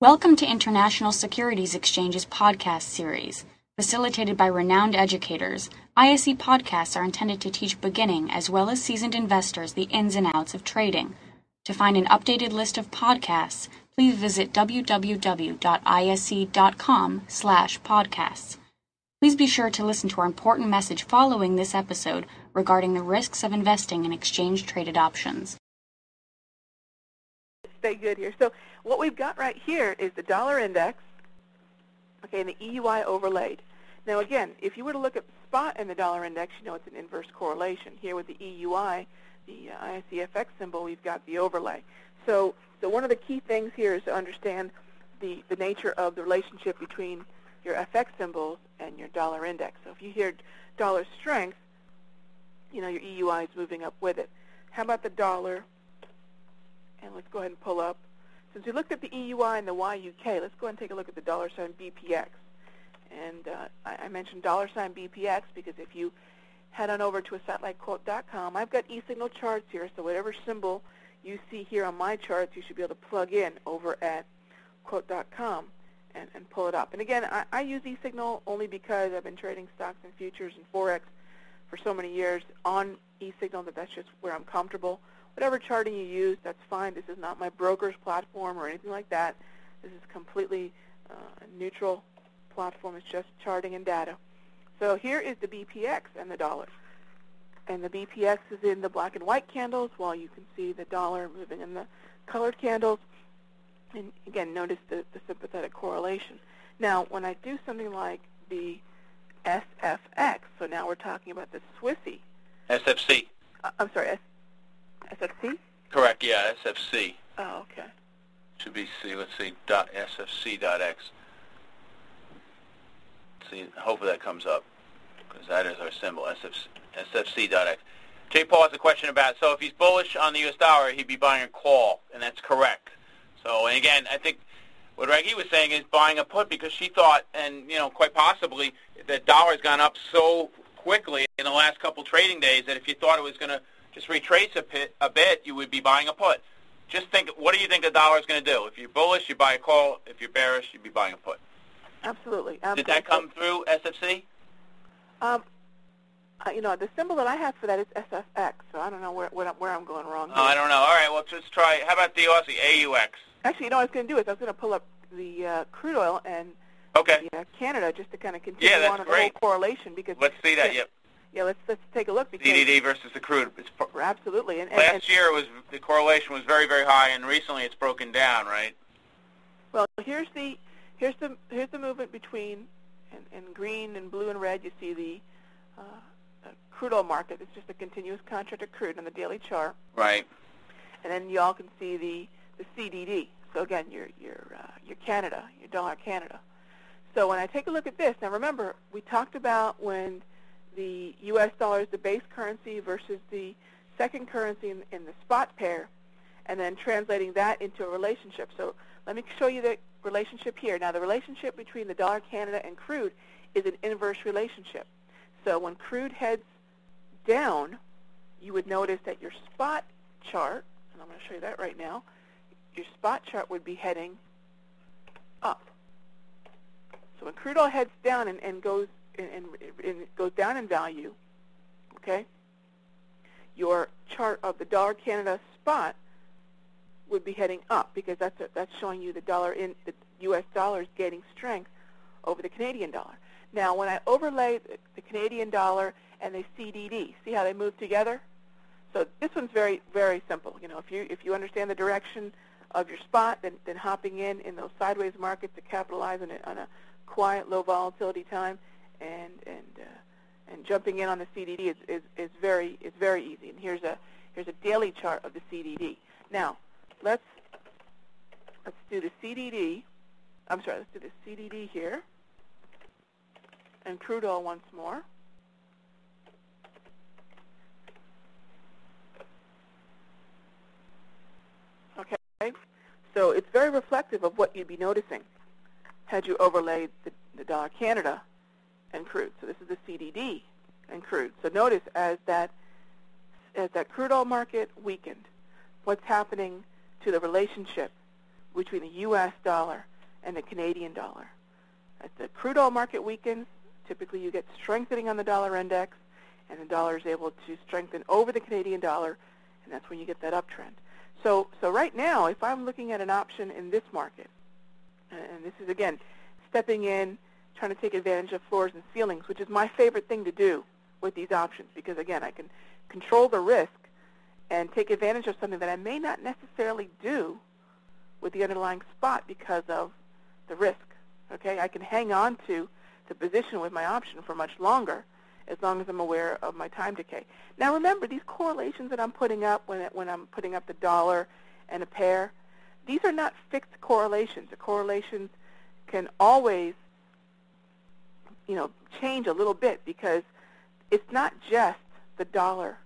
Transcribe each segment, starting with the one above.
Welcome to International Securities Exchange's podcast series. Facilitated by renowned educators, ISE podcasts are intended to teach beginning as well as seasoned investors the ins and outs of trading. To find an updated list of podcasts, please visit www.ise.com/podcasts. Please be sure to listen to our important message following this episode regarding the risks of investing in exchange-traded options. Stay good here. So what we've got right here is the dollar index, okay, and the EUI overlaid. Now again, if you were to look at spot in the dollar index, you know it's an inverse correlation. Here with the EUI, the ISEFX symbol, we've got the overlay. So one of the key things here is to understand the nature of the relationship between your FX symbols and your dollar index. So if you hear dollar strength, you know your EUI is moving up with it. How about the dollar? And let's go ahead and pull up. Since we looked at the EUI and the YUK, let's go ahead and take a look at the dollar sign BPX. And I mentioned dollar sign BPX because if you head on over to a site like quote.com, I've got e-signal charts here, so whatever symbol you see here on my charts, you should be able to plug in over at quote.com and pull it up. And again, I use e-signal only because I've been trading stocks and futures and Forex for so many years on e-signal that's just where I'm comfortable. Whatever charting you use, that's fine. This is not my broker's platform or anything like that. This is completely a neutral platform. It's just charting and data. So here is the BPX and the dollar. And the BPX is in the black and white candles, while you can see the dollar moving in the colored candles. And again, notice the sympathetic correlation. Now, when I do something like the SFX, so now we're talking about the Swissy. SFC. I'm sorry, SFC? Correct, yeah, SFC. Oh, okay. Should be C, let's see, .SFC.x. See, hopefully that comes up, because that is our symbol, SFC.x. Jay Paul has a question about, so if he's bullish on the U.S. dollar, he'd be buying a call, and that's correct. So, and again, I think what Raghee was saying is buying a put, because she thought, and, you know, quite possibly, that dollar's gone up so quickly in the last couple trading days that if you thought it was going to just retrace a bit, you would be buying a put. Just think, what do you think the dollar is going to do? If you're bullish, you buy a call. If you're bearish, you'd be buying a put. Absolutely. Did that come through, SFC? You know, the symbol that I have for that is SFX, so I don't know where I'm going wrong here. I don't know. All right, well, just try. How about the Aussie, AUX? Actually, you know what I was going to do is I was going to pull up the crude oil and the, Canada just to kind of continue on the whole correlation. Because let's see that, yep. Yeah, let's take a look. Because CDD versus the crude. Absolutely. And last year the correlation was very, very high, and recently it's broken down, right? Well, here's the movement between in green and blue and red. You see the crude oil market. It's just a continuous contract of crude on the daily chart. Right. And then you all can see the CDD. So again, your Canada, your dollar Canada. So when I take a look at this, now remember we talked about when the U.S. dollar is the base currency versus the second currency in the spot pair, and then translating that into a relationship. So let me show you the relationship here. Now the relationship between the dollar Canada and crude is an inverse relationship. So when crude heads down, you would notice that your spot chart, and I'm going to show you that right now, your spot chart would be heading up. So when crude oil heads down and goes goes down in value, okay, your chart of the dollar Canada spot would be heading up, because that's showing you the U.S. dollar is gaining strength over the Canadian dollar. Now, when I overlay the Canadian dollar and the CDD, see how they move together? So this one's very, very simple. You know, if you understand the direction of your spot, then hopping in those sideways markets to capitalize on a quiet, low volatility time, and jumping in on the CDD is very easy. And here's a daily chart of the CDD. Now let's do the CDD. I'm sorry. Let's do the CDD here and crude oil once more. Okay. So it's very reflective of what you'd be noticing had you overlaid the dollar Canada and crude. So this is the CDD and crude. So notice as that crude oil market weakened, what's happening to the relationship between the U.S. dollar and the Canadian dollar. As the crude oil market weakens, typically you get strengthening on the dollar index, and the dollar is able to strengthen over the Canadian dollar, and that's when you get that uptrend. So right now, if I'm looking at an option in this market, and this is, again, stepping in, trying to take advantage of floors and ceilings, which is my favorite thing to do with these options, because, again, I can control the risk and take advantage of something that I may not necessarily do with the underlying spot because of the risk. Okay, I can hang on to the position with my option for much longer as long as I'm aware of my time decay. Now remember, these correlations that I'm putting up when I'm putting up the dollar and a pair, these are not fixed correlations. The correlations can always, change a little bit because it's not just the dollar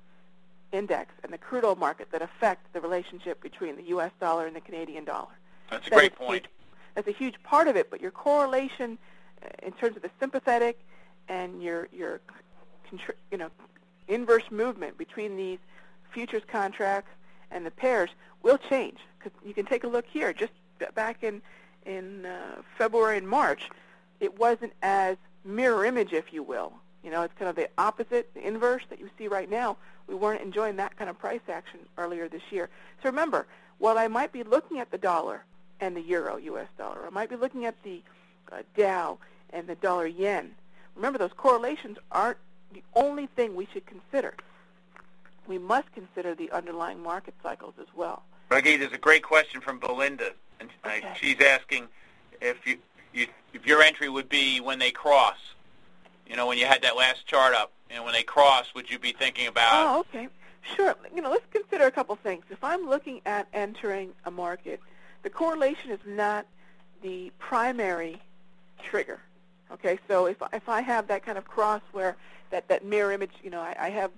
index and the crude oil market that affect the relationship between the U.S. dollar and the Canadian dollar. That's a great point. That's a huge part of it, but your correlation in terms of the sympathetic and your inverse movement between these futures contracts and the pairs will change. Because you can take a look here, just back in February and March, it wasn't as mirror image, if you will. It's kind of the opposite, the inverse that you see right now. We weren't enjoying that kind of price action earlier this year. So remember, while I might be looking at the dollar and the euro, U.S. dollar, I might be looking at the Dow and the dollar yen, remember those correlations aren't the only thing we should consider. We must consider the underlying market cycles as well. Raghee, there's a great question from Belinda, and Okay. she's asking if your entry would be when they cross. When you had that last chart up, when they cross, would you be thinking about? Oh, okay. Sure. Let's consider a couple things. If I'm looking at entering a market, the correlation is not the primary trigger. Okay, so if I have that kind of cross where that mirror image, I have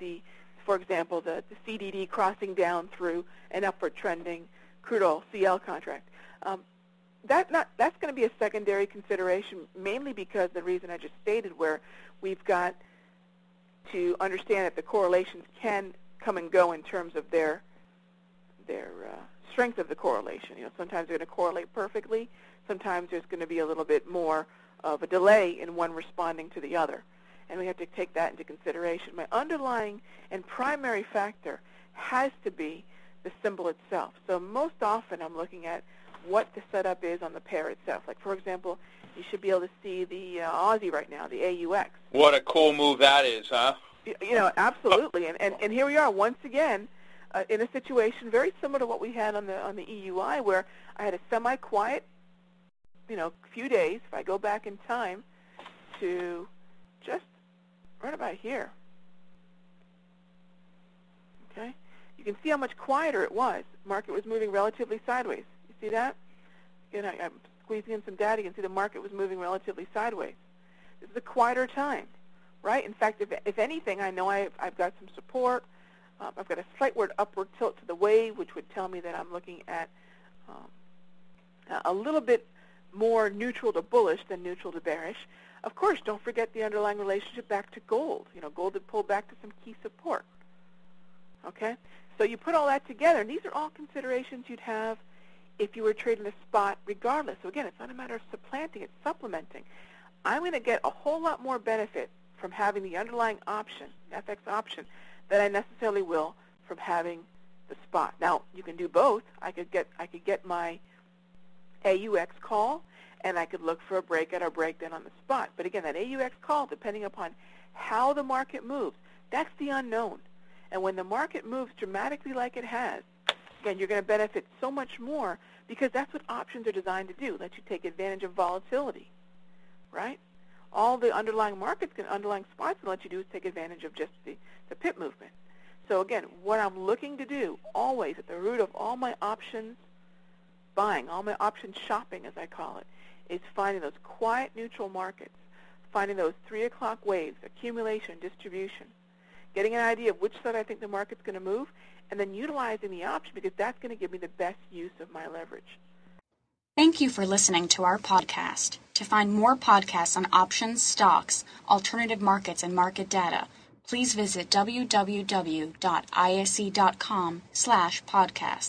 for example, the CDD crossing down through an upward trending crude oil CL contract. That's going to be a secondary consideration, mainly because the reason I just stated, where we've got to understand that the correlations can come and go in terms of their strength of the correlation. Sometimes they're going to correlate perfectly. Sometimes there's going to be a little bit more of a delay in one responding to the other, and we have to take that into consideration. My underlying and primary factor has to be the symbol itself. So most often I'm looking at what the setup is on the pair itself. Like, for example, you should be able to see the Aussie right now, the AUX. What a cool move that is, huh? Absolutely. And here we are once again in a situation very similar to what we had on the EUI, where I had a semi-quiet, few days. If I go back in time to just right about here, okay, you can see how much quieter it was. Market was moving relatively sideways. You see that? Again, I'm squeezing in some data. You can see the market was moving relatively sideways. This is a quieter time, right? In fact, if anything, I know I've got some support. I've got a slightward upward tilt to the wave, which would tell me that I'm looking at a little bit more neutral to bullish than neutral to bearish. Of course, don't forget the underlying relationship back to gold. Gold had pulled back to some key support. Okay? So you put all that together, and these are all considerations you'd have if you were trading a spot regardless. So again, it's not a matter of supplanting, it's supplementing. I'm going to get a whole lot more benefit from having the underlying option, FX option, than I necessarily will from having the spot. Now, you can do both. I could get my AUX call, and I could look for a breakout or breakdown on the spot. But again, that AUX call, depending upon how the market moves, that's the unknown. And when the market moves dramatically like it has, again, you're going to benefit so much more because that's what options are designed to do, let you take advantage of volatility, right? All the underlying underlying spots can let you do is take advantage of just the pip movement. So again, what I'm looking to do always at the root of all my options buying, all my option shopping, as I call it, is finding those quiet neutral markets, finding those 3 o'clock waves, accumulation, distribution, getting an idea of which side I think the market's going to move, and then utilizing the option because that's going to give me the best use of my leverage. Thank you for listening to our podcast. To find more podcasts on options, stocks, alternative markets, and market data, please visit www.ise.com/podcast.